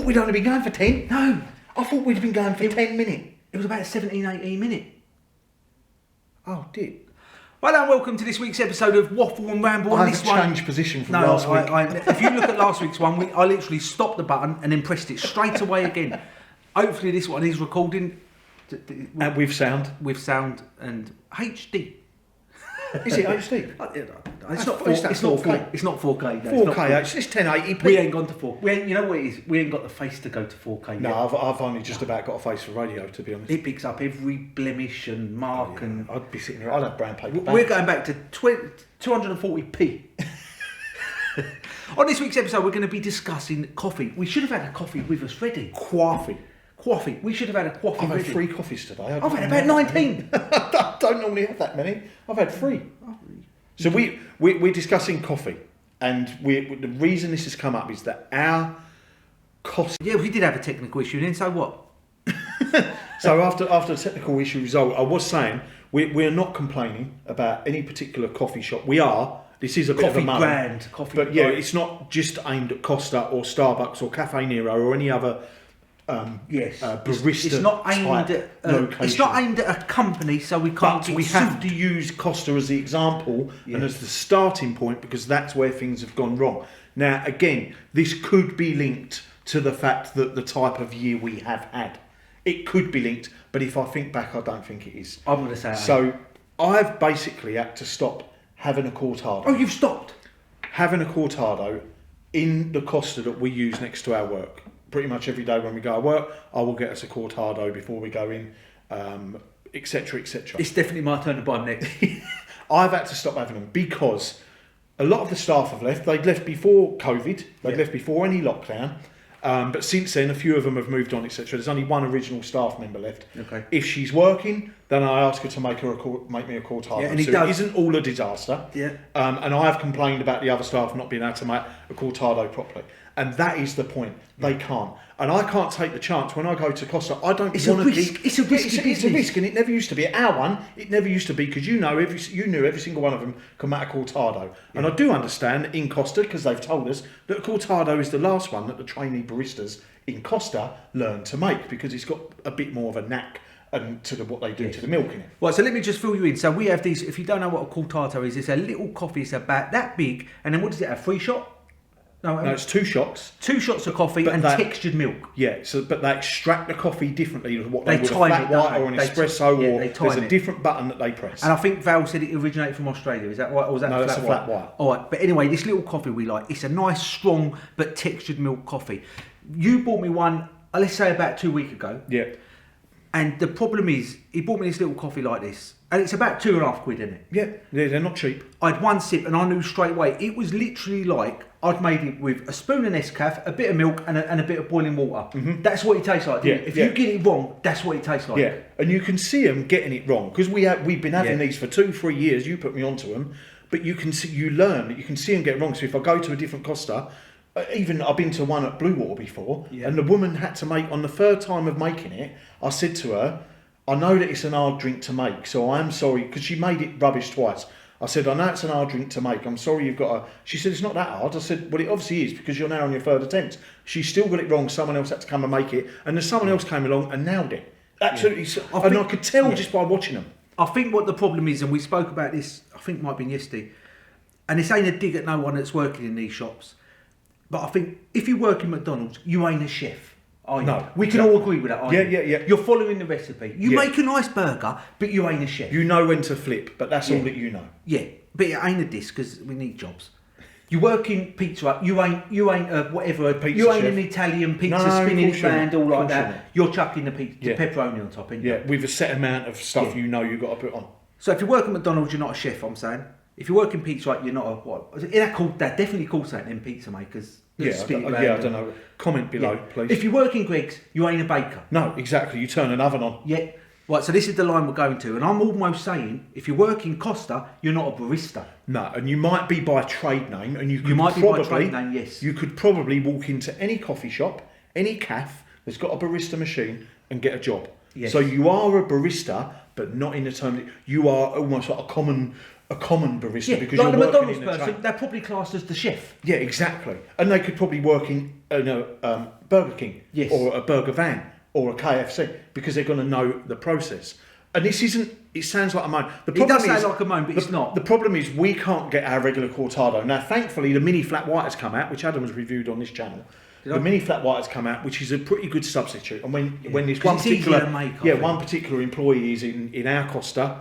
thought we'd only been going for 10. No, I thought we'd been going for 10 minutes. It was about 17, 18 minutes. Oh, dear. Well, and welcome to this week's episode of Waffle and Ramble. I have changed position from last week. If you look at last week's one, I literally stopped the button and then pressed it straight away again. Hopefully this one is recording. And with sound. With sound and HD. Is it HD? It's not 4K. It's not 4K. No, 4K, it's 1080p. We ain't gone to 4K. You know what it is? We ain't got the face to go to 4K. No, I've only just about got a face for radio, to be honest. It picks up every blemish and mark and... I'd be sitting here, I'd have brown paper. We're going back to 240p. On this week's episode, we're going to be discussing coffee. We should have had a coffee with us ready. Coffee. We should have had a coffee I've ready. had 3 coffees today. I've had about 19. I don't normally have that many. I've had 3. So we're discussing coffee, and the reason this has come up is that our cost. Yeah, we did have a technical issue then, so what? So after the technical issue resolved, I was saying we're not complaining about any particular coffee shop. We are. This is a bit of a brand. But yeah, it's not just aimed at Costa or Starbucks or Cafe Nero or any other barista. It's not aimed at it's not aimed at a company, so we can't. But we have to use Costa as the example and as the starting point, because that's where things have gone wrong. Now, again, this could be linked to the fact that the type of year we have had. It could be linked, but if I think back, I don't think it is. I'm going to say so. I've basically had to stop having a cortado. Oh, you've stopped having a cortado in the Costa that we use next to our work. Pretty much every day when we go to work, I will get us a cortado before we go in, etc., etc. It's definitely my turn to buy them next. I've had to stop having them because a lot of the staff have left. They'd left before COVID. They'd left before any lockdown. But since then, a few of them have moved on, etc. There's only one original staff member left. Okay. If she's working, then I ask her to make me a cortado. Yeah, and it isn't all a disaster. Yeah. And I've complained about the other staff not being able to make a cortado properly. And that is the point. They can't. And I can't take the chance when I go to Costa. I don't want to keep... It's a risky business. It's a risk, and it never used to be. Our one, it never used to be, because you knew every single one of them can make a cortado. Yeah. And I do understand in Costa, because they've told us, that a cortado is the last one that the trainee baristas in Costa learn to make, because it's got a bit more of a knack and to what they do to the milk in it. Right, so let me just fill you in. So we have these, if you don't know what a cortado is, it's a little coffee, it's about that big, and then what does it have, 3 shot? No, it's 2 shots. 2 shots of coffee and textured milk. Yeah, but they extract the coffee differently than what they would a flat white or an espresso, or there's a different button button that they press. And I think Val said it originated from Australia. Is that right? Or was that that's a flat white. All right, but anyway, this little coffee we like, it's a nice, strong but textured milk coffee. You bought me one, let's say about 2 weeks ago. Yeah. And the problem is, he bought me this little coffee like this. And it's about £2.50, isn't it? Yeah, they're not cheap. I had 1 sip and I knew straight away. It was literally like I'd made it with a spoon of Nescafé, a bit of milk and a bit of boiling water. Mm-hmm. That's what it tastes like. Yeah, if you get it wrong, that's what it tastes like. Yeah, and you can see them getting it wrong. Because we've been having these for 2-3 years. You put me onto them. But you can see, you learn that you can see them get wrong. So if I go to a different Costa... even I've been to one at Blue Water before, and the woman had to make, on the 3rd time of making it, I said to her, I know that it's an hard drink to make, so I am sorry, because she made it rubbish twice. I said, I know it's an hard drink to make, I'm sorry you've got a... She said, it's not that hard. I said, well, it obviously is, because you're now on your 3rd attempt. She still got it wrong, someone else had to come and make it, and then someone else came along and nailed it. Absolutely. Yeah. I could tell just by watching them. I think what the problem is, and we spoke about this, I think it might have been yesterday, and this ain't a dig at no one that's working in these shops, but I think if you work in McDonald's, you ain't a chef, are you? No. We can all agree with that, aren't you? Yeah. You're following the recipe. You make a nice burger, but you ain't a chef. You know when to flip, but that's all that you know. Yeah, but it ain't a disc, because we need jobs. You work in pizza up, you ain't whatever, pizza you ain't chef. An Italian pizza spinning it round, all like that. Not. You're chucking the pepperoni on top, ain't you? Yeah, with a set amount of stuff you know you've got to put on. So if you work at McDonald's, you're not a chef, I'm saying. If you work in pizza Hut, you're not a what? That definitely called something in pizza makers. I don't know. Comment below, please. If you work in Greggs, you ain't a baker. No, exactly. You turn an oven on. Yeah. Right, so this is the line we're going to, and I'm almost saying, if you work in Costa, you're not a barista. No, and you might be by trade name, and you might be by trade name, yes. You could probably walk into any coffee shop, any cafe that's got a barista machine, and get a job. Yes. So you are a barista, but not in the term that you are almost like a common a common barista Yeah, because like you're the working McDonald's in a person, chain. they're probably classed as the chef. Yeah, exactly. And they could probably work in Burger King Yes. or a burger van or a KFC because they're going to know the process. And this isn't, it sounds like a moan. The It does sound like a moan, but it's not. The problem is we can't get our regular cortado. Now, thankfully, the mini flat white has come out, which Adam has reviewed on this channel. The mini flat white has come out, which is a pretty good substitute. And when this 'Cause one it's easier particular, to make, I think. one particular employee is in our Costa,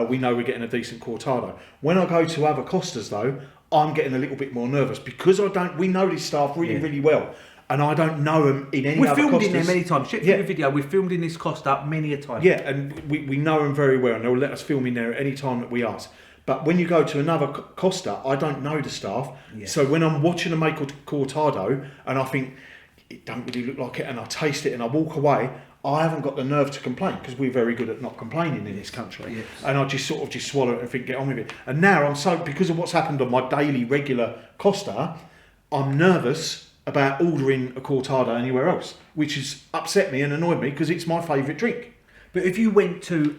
we know we're getting a decent cortado. When I go to other Costas though, I'm getting a little bit more nervous because we know this staff really well, and I don't know them in any We've other filmed Costas. in there many times. Check the video. We've filmed in this Costa many a time. Yeah, and we know them very well, and they'll let us film in there at any time that we ask. But when you go to another Costa, I don't know the staff. Yeah. So when I'm watching them make cortado, and I think it don't really look like it, and I taste it and I walk away, I haven't got the nerve to complain because we're very good at not complaining in this country. Yes. And I just sort of just swallow it and think, get on with it. And now I'm so, because of what's happened on my daily regular Costa, I'm nervous about ordering a cortado anywhere else, which has upset me and annoyed me because it's my favourite drink. But if you went to,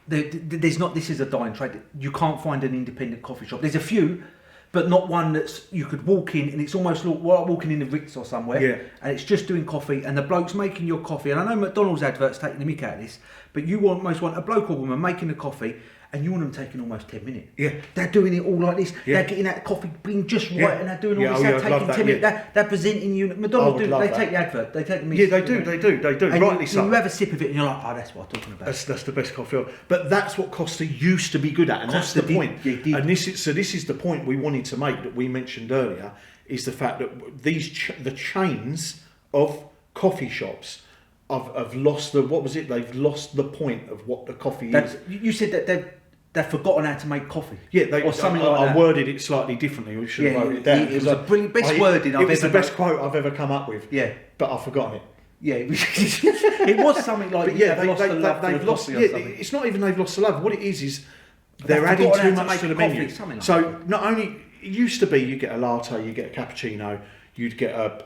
there's not. This is a dying trade. You can't find an independent coffee shop. There's a few, but not one that's you could walk in and it's almost like walking in the Ritz or somewhere. Yeah. And it's just doing coffee and the bloke's making your coffee. And I know McDonald's adverts taking the mick out of this, but you almost want a bloke or woman making the coffee. And you want them taking almost 10 minutes. Yeah. They're doing it all like this. Yeah. They're getting that coffee being just right Yeah. and they're doing all Yeah, this. oh, They're yeah, I'd taking love that, 10 minutes. yeah. They're presenting you. McDonald's would do. love They that. take the advert. They take the Yeah, they do. And Rightly so. you have a sip of it and you're like, oh, that's what I'm talking about. That's the best coffee. But that's what Costa used to be good at, and Costa that's the point. did. And this is the point we wanted to make that we mentioned earlier, is the fact that the chains of coffee shops have lost the, what was it? They've lost the point of what the coffee is. You said that they've forgotten how to make coffee. Yeah, or something like I that. worded it slightly differently. We should have Yeah, wrote it down. it was because the best wording I've It was ever the best done. quote I've ever come up with. Yeah. But I've forgotten it. Yeah, it was something like But yeah, they've lost the love they've for lost. coffee or Yeah, something. it's not even they've lost the love. What it is they're They've adding forgotten too how to much to make the coffee, menu. something like So that. not only it used to be you get a latte, you get a cappuccino, you'd get a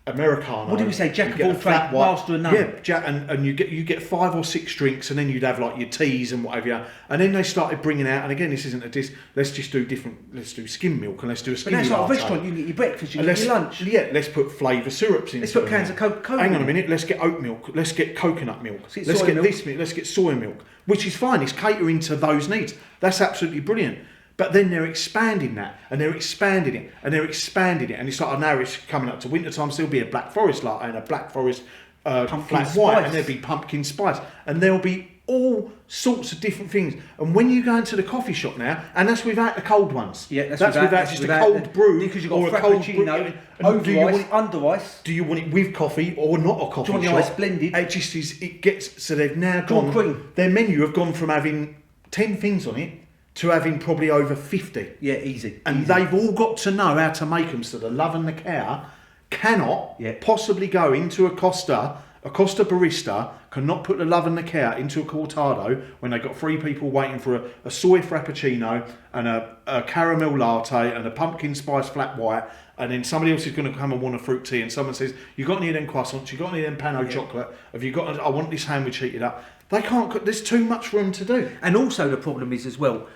Americano. What did we say? Jack you of get all a trades, flat white. master of none. Yeah, and you get 5 or 6 drinks, and then you'd have like your teas and whatever. And then they started bringing out, and again, this isn't a diss. Let's just do different. Let's do skim milk, and let's do a But skinny that's like a latte. restaurant. You get your breakfast, you And get your lunch. Yeah, let's put flavour syrups in. Let's put cans of Coca-Cola Hang on a in. minute. Let's get oat milk. Let's get coconut milk. Let's get Let's soy get milk. this milk. Let's get soy milk, which is fine. It's catering to those needs. That's absolutely brilliant. But then they're expanding that, and they're expanding it, and they're expanding it, and it's like, oh, now it's coming up to winter time. So there'll be a Black Forest latte and a Black Forest Pumpkin flat spice. white, and there'll be pumpkin spice, and there'll be all sorts of different things. And when you go into the coffee shop now, and that's without the cold ones. Yeah, that's without that's just without a cold brew because you've got or a cold brew. frappuccino, And over do you ice, want- under ice. Do you want it with coffee or not a coffee Do you want shop? the ice blended? It just is. It gets so they've now Do you want gone. cream? Their menu have gone from having 10 things on it to having probably over 50, Yeah, easy. and easy. they've all got to know how to make them. So the love and the care cannot Yeah. possibly go into a Costa. A Costa barista cannot put the love and the care into a cortado when they've got 3 people waiting for a soy frappuccino and a caramel latte and a pumpkin spice flat white, and then somebody else is going to come and want a fruit tea, and someone says, you got any of them croissants, you got any of them pan au chocolate, have you got, I want this sandwich heated up. They can't, there's too much for them to do. And also the problem is as well,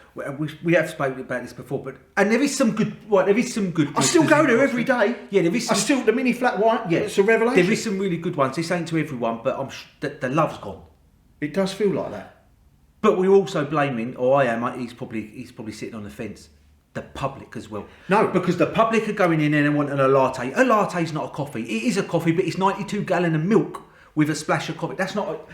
we have spoken about this before, but and there is some good. Well, there is some good. I still go there every day. Yeah, there is. I Some, still, the mini flat white, yeah, it's a revelation. There is some really good ones. This ain't to everyone, but the love's gone. It does feel like that. But we're also blaming, or I am. He's probably sitting on the fence. The public as well. No. Because the public are going in there and wanting a latte. A latte's not a coffee. It is a coffee, but it's 92 gallon of milk with a splash of coffee. That's not.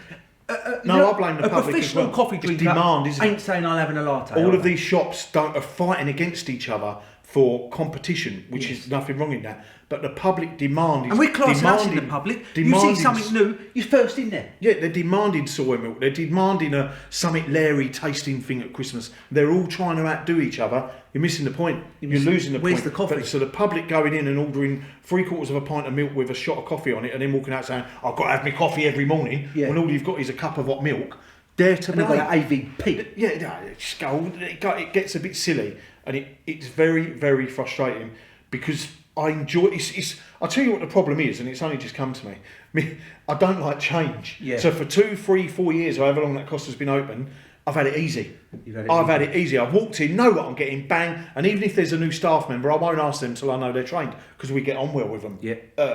No, I blame the a public as professional well. coffee It's drinker demand, isn't it? ain't saying I'm having a latte. All are of they? these shops are fighting against each other for competition, which Yes. is nothing wrong in that. But the public demand is And we're classing us in the demanding- public. You demanding- see something new, you're first in there. Yeah, they're demanding soy milk. They're demanding a something Larry tasting thing at Christmas. They're all trying to outdo each other. You're missing the point. You're losing the Where's point. the coffee? But, so the public going in and ordering 3/4 of a pint of milk with a shot of coffee on it, and then walking out saying, "I've got to have my coffee every morning," Yeah. when all you've got is a cup of hot milk. Dare to And they've got blame. that AVP. Yeah, no, it gets a bit silly, and it's very, very frustrating because I enjoy it's I'll tell you what the problem is, and it's only just come to me. I don't like change. Yeah. So for 2, 3, 4 years, however long that Costa's been open, I've had it easy. I've had it easy. I've walked in, know what I'm getting, bang. And even if there's a new staff member, I won't ask them till I know they're trained because we get on well with them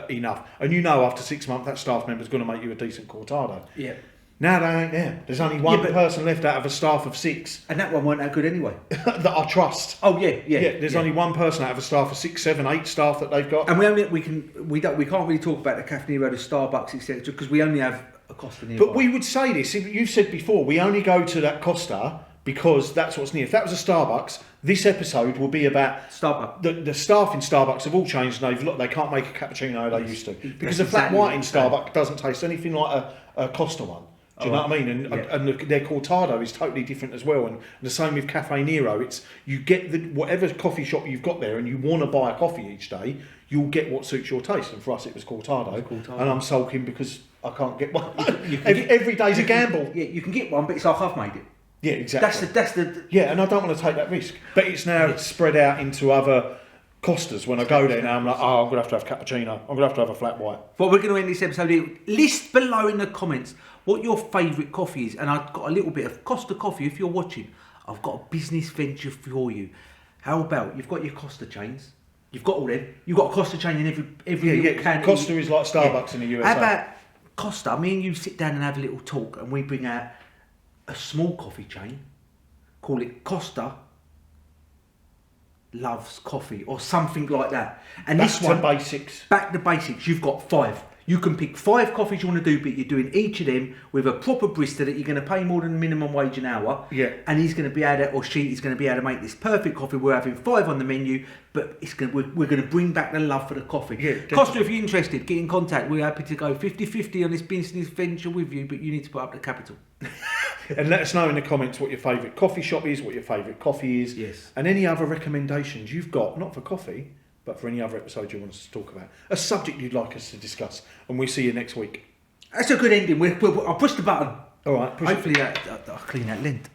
enough. And you know after 6 months that staff member's going to make you a decent cortado. Yeah. Now they ain't there. There's only one person left out of a staff of 6. And that one weren't that good anyway. That I trust. Oh yeah. There's only one person out of a staff of 6, 7, 8 staff that they've got. And we can't really talk about the Cafe Nero, the Starbucks, etc. because we only have a Costa nearby. But we would say this. You've said before, we only go to that Costa because that's what's near. If that was a Starbucks, this episode will be about Starbucks. The staff in Starbucks have all changed and they can't make a cappuccino they used to. Because the flat white in Starbucks doesn't taste anything like a Costa one. Do you know what I mean? And their cortado is totally different as well. And the same with Cafe Nero. It's you get whatever coffee shop you've got there and you want to buy a coffee each day, you'll get what suits your taste. And for us it was cortado. And I'm sulking because I can't get one. Every day's a gamble. Yeah, you can get one, but it's like I've made it. Yeah, exactly. That's the yeah, and I don't want to take that risk. But it's now spread out into other Costas. When I go there now, I'm like, I'm going to have cappuccino. I'm going to have a flat white. Well, we're going to end this episode here. List below in the comments what your favourite coffee is. And I've got a little bit of Costa coffee. If you're watching, I've got a business venture for you. How about, you've got your Costa chains. You've got all them. You've got a Costa chain in every little can. Costa is like Starbucks in the USA. How about Costa? Me and you sit down and have a little talk and we bring out a small coffee chain, call it Costa Loves Coffee or something like that. And back this one, to basics. Back to basics. You've got 5. You can pick 5 coffees you want to do, but you're doing each of them with a proper barista that you're going to pay more than minimum wage an hour. Yeah. And he's going to be able to, or she is going to be able to make this perfect coffee. We're having 5 on the menu, but we're going to bring back the love for the coffee. Yeah, Costa, if you're interested, get in contact. We're happy to go 50-50 on this business venture with you, but you need to put up the capital. And let us know in the comments what your favourite coffee shop is, what your favourite coffee is. Yes. And any other recommendations you've got, not for coffee, but for any other episode you want us to talk about. A subject you'd like us to discuss. And we'll see you next week. That's a good ending. I'll push the button. All right. Hopefully I'll clean that lint.